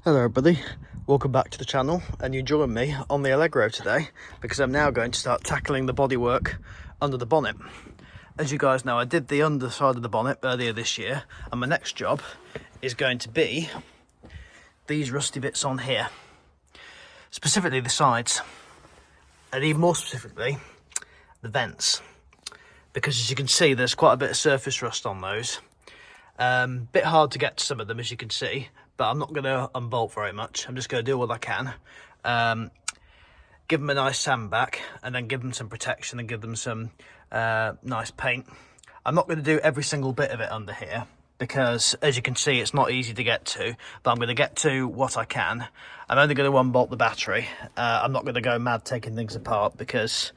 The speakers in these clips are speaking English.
Hello everybody, welcome back to the channel, and you join me on the Allegro today because I'm now going to start tackling the bodywork under the bonnet. As you guys know, I did the underside of the bonnet earlier this year, and my next job is going to be these rusty bits on here, specifically the sides, and even more specifically the vents, because as you can see there's quite a bit of surface rust on those. Bit hard to get to some of them, as you can see, but I'm not going to unbolt very much. I'm just going to do what I can, give them a nice sand back, and then give them some protection and give them some nice paint. I'm not going to do every single bit of it under here because, as you can see, it's not easy to get to, but I'm going to get to what I can. I'm only going to unbolt the battery. I'm not going to go mad taking things apart because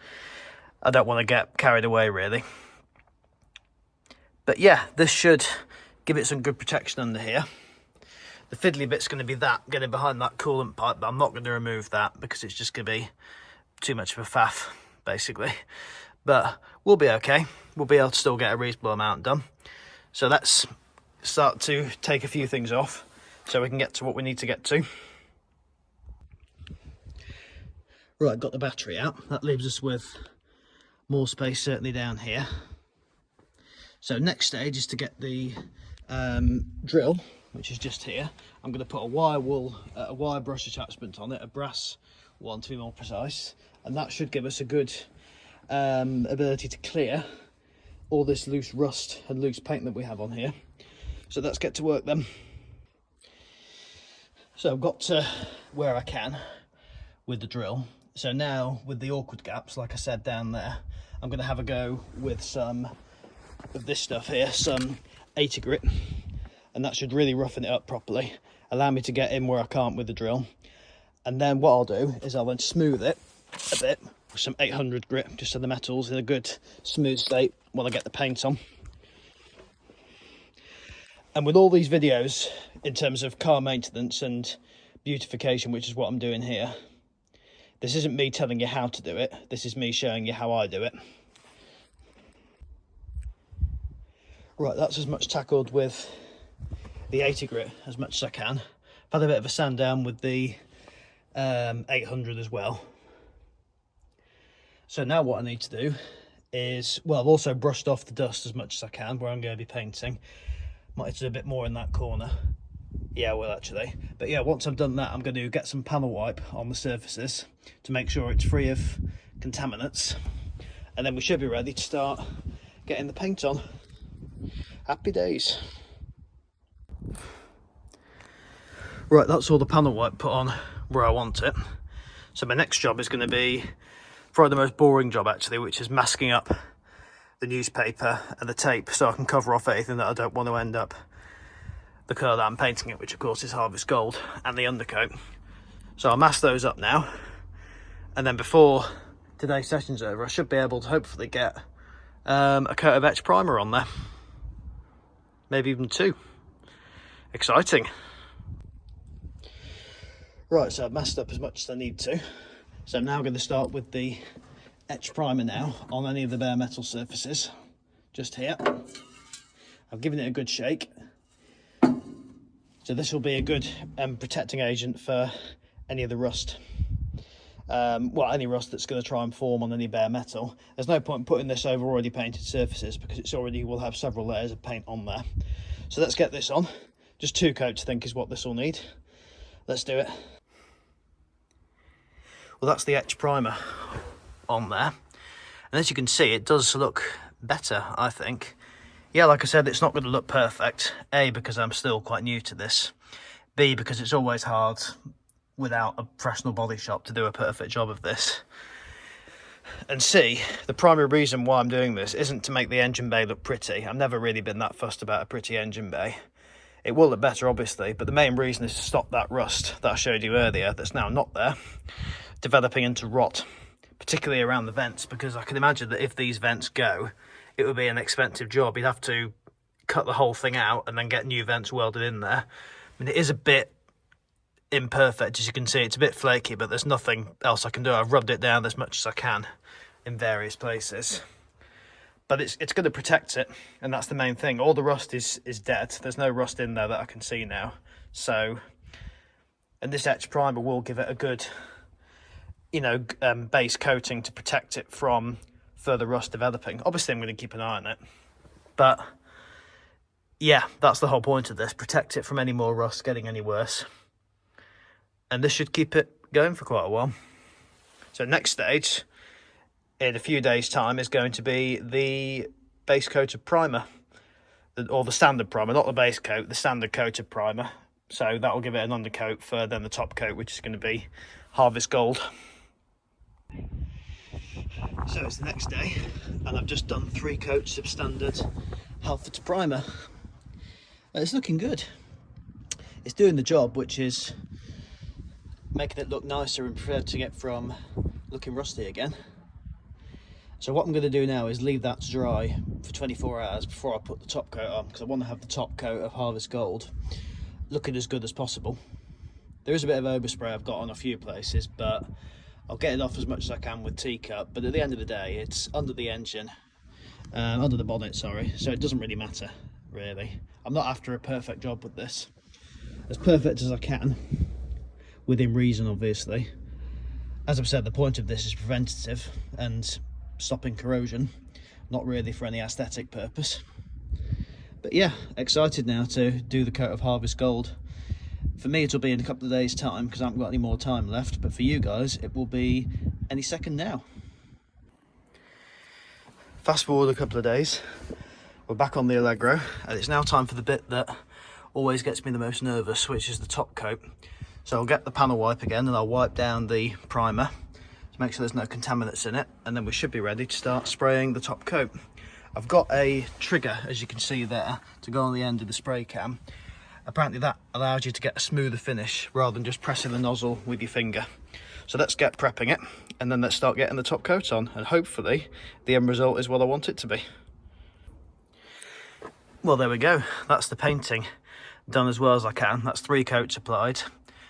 I don't want to get carried away, really. But yeah, this should give it some good protection under here. The fiddly bit's going to be that, getting behind that coolant pipe, but I'm not going to remove that because it's just going to be too much of a faff, basically. But we'll be okay. We'll be able to still get a reasonable amount done. So let's start to take a few things off so we can get to what we need to get to. Right, got the battery out. That leaves us with more space certainly down here. So next stage is to get the drill, which is just here. I'm going to put a wire brush attachment on it, a brass one to be more precise, and that should give us a good ability to clear all this loose rust and loose paint that we have on here. So let's get to work then. So I've got to where I can with the drill. So now with the awkward gaps, like I said down there, I'm going to have a go with some of this stuff here, some 80 grit, and that should really roughen it up properly, allow me to get in where I can't with the drill. And then what I'll do is I'll then smooth it a bit with some 800 grit, just so the metal's in a good smooth state while I get the paint on. And with all these videos in terms of car maintenance and beautification, which is what I'm doing here, this isn't me telling you how to do it, this is me showing you how I do it. Right, that's as much tackled with the 80 grit as much as I can. I've had a bit of a sand down with the 800 as well. So now what I need to do is, well, I've also brushed off the dust as much as I can where I'm going to be painting. Might have to do a bit more in that corner. Yeah, I will actually. But yeah, once I've done that, I'm going to get some panel wipe on the surfaces to make sure it's free of contaminants. And then we should be ready to start getting the paint on. Happy days. Right, that's all the panel wipe put on where I want it. So my next job is going to be probably the most boring job actually, which is masking up the newspaper and the tape so I can cover off anything that I don't want to end up the colour that I'm painting it, which of course is Harvest Gold, and the undercoat. So I'll mask those up now, and then before today's session's over I should be able to hopefully get a coat of etch primer on there. Maybe even two. Exciting. Right, so I've masked up as much as I need to. So I'm now going to start with the etch primer now on any of the bare metal surfaces. Just here. I've given it a good shake. So this will be a good protecting agent for any of the rust. Well, any rust that's going to try and form on any bare metal. There's no point putting this over already painted surfaces because it's already will have several layers of paint on there. So let's get this on. Just 2 coats I think is what this will need. Let's do it. Well, that's the etch primer on there, and as you can see it does look better, I think. Yeah, like I said, it's not going to look perfect. A, because I'm still quite new to this. B, because it's always hard without a professional body shop to do a perfect job of this. And C, the primary reason why I'm doing this isn't to make the engine bay look pretty. I've never really been that fussed about a pretty engine bay. It will look better, obviously, but the main reason is to stop that rust that I showed you earlier that's now not there, developing into rot, particularly around the vents, because I can imagine that if these vents go, it would be an expensive job. You'd have to cut the whole thing out and then get new vents welded in there. I mean, it is a bit imperfect, as you can see. It's a bit flaky, but there's nothing else I can do. I've rubbed it down as much as I can in various places. But it's going to protect it, and that's the main thing. All the rust is dead. There's no rust in there that I can see now. So And this etch primer will give it a good, you know, base coating to protect it from further rust developing. Obviously I'm going to keep an eye on it, but yeah, that's the whole point of this, protect it from any more rust getting any worse. And this should keep it going for quite a while. So next stage, in a few days' time, is going to be the base coated primer, or the standard primer, not the base coat, the standard coated primer. So that will give it an undercoat for then the top coat, which is going to be Harvest Gold. So it's the next day, and I've just done 3 coats of standard Halfords primer. And it's looking good. It's doing the job, which is making it look nicer and preventing it from looking rusty again. So what I'm going to do now is leave that to dry for 24 hours before I put the top coat on, because I want to have the top coat of Harvest Gold looking as good as possible. There is a bit of overspray I've got on a few places, but I'll get it off as much as I can with Teacup. But at the end of the day, it's under the engine, under the bonnet, sorry, so it doesn't really matter, really. I'm not after a perfect job with this. As perfect as I can, within reason, obviously. As I've said, the point of this is preventative and stopping corrosion, not really for any aesthetic purpose. But yeah, excited now to do the coat of Harvest Gold. For me it'll be in a couple of days' time, because I haven't got any more time left, but for you guys it will be any second now. Fast forward a couple of days, we're back on the Allegro, and it's now time for the bit that always gets me the most nervous, which is the top coat. So I'll get the panel wipe again and I'll wipe down the primer to make sure there's no contaminants in it, and then we should be ready to start spraying the top coat. I've got a trigger, as you can see there, to go on the end of the spray can. Apparently that allows you to get a smoother finish rather than just pressing the nozzle with your finger. So let's get prepping it, and then let's start getting the top coat on, and hopefully the end result is what I want it to be. Well, there we go, that's the painting done as well as I can. That's 3 coats applied.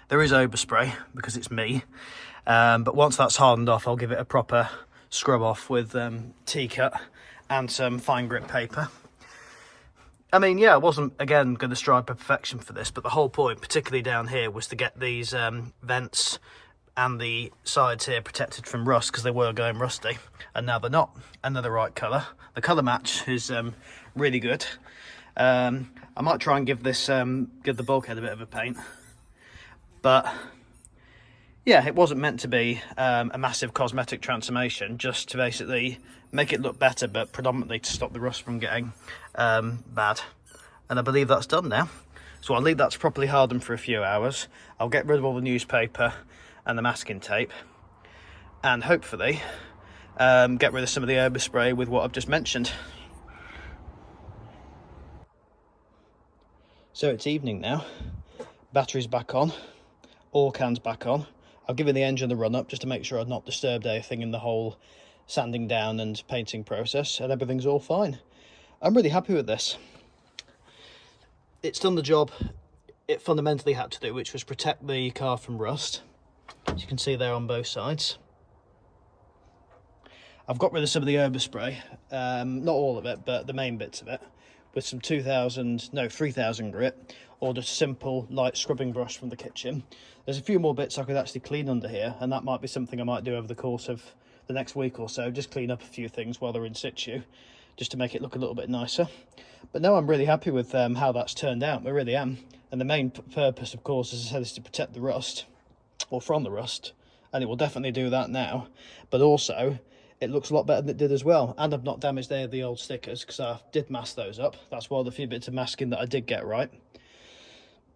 There is overspray because it's me, but once that's hardened off, I'll give it a proper scrub off with Teacup and some fine grit paper. I mean, yeah, I wasn't, again, going to strive for perfection for this, but the whole point, particularly down here, was to get these vents and the sides here protected from rust, because they were going rusty, and now they're not, and they're the right colour. The colour match is really good. I might try and give this, give the bulkhead a bit of a paint, but yeah, it wasn't meant to be a massive cosmetic transformation, just to basically make it look better, but predominantly to stop the rust from getting bad. And I believe that's done now. So I'll leave that to properly harden for a few hours. I'll get rid of all the newspaper and the masking tape, and hopefully get rid of some of the overspray with what I've just mentioned. So it's evening now, battery's back on, all cans back on. I've given the engine the run up just to make sure I've not disturbed anything in the whole sanding down and painting process, and everything's all fine. I'm really happy with this. It's done the job it fundamentally had to do, which was protect the car from rust, as you can see there on both sides. I've got rid of some of the overspray, not all of it, but the main bits of it, with some 3000 grit, or just simple light scrubbing brush from the kitchen. There's a few more bits I could actually clean under here, and that might be something I might do over the course of the next week or so, just clean up a few things while they're in situ, just to make it look a little bit nicer. But no, I'm really happy with how that's turned out, I really am. And the main purpose, of course, as I said, is to protect the rust, or from the rust, and it will definitely do that now. But also, it looks a lot better than it did as well, and I've not damaged any of the old stickers, because I did mask those up. That's one of the few bits of masking that I did get right.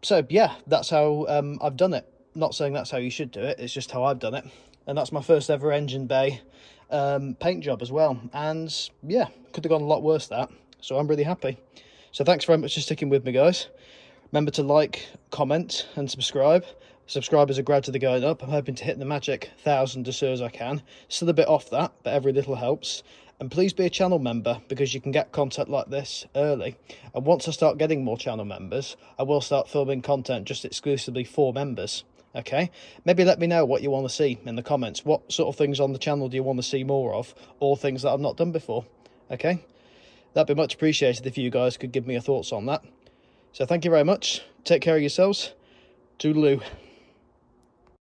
So yeah, that's how I've done it. Not saying that's how you should do it, it's just how I've done it. And that's my first ever engine bay paint job as well. And yeah, could have gone a lot worse that, so I'm really happy. So thanks very much for sticking with me, guys. Remember to like, comment and subscribe. Subscribers are gradually going up. I'm hoping to hit the magic 1,000 as soon as I can. Still a bit off that, but every little helps. And please be a channel member, because you can get content like this early. And once I start getting more channel members, I will start filming content just exclusively for members. Okay, maybe let me know what you want to see in the comments. What sort of things on the channel do you want to see more of, or things that I've not done before? Okay, that'd be much appreciated if you guys could give me your thoughts on that. So thank you very much. Take care of yourselves. Toodaloo.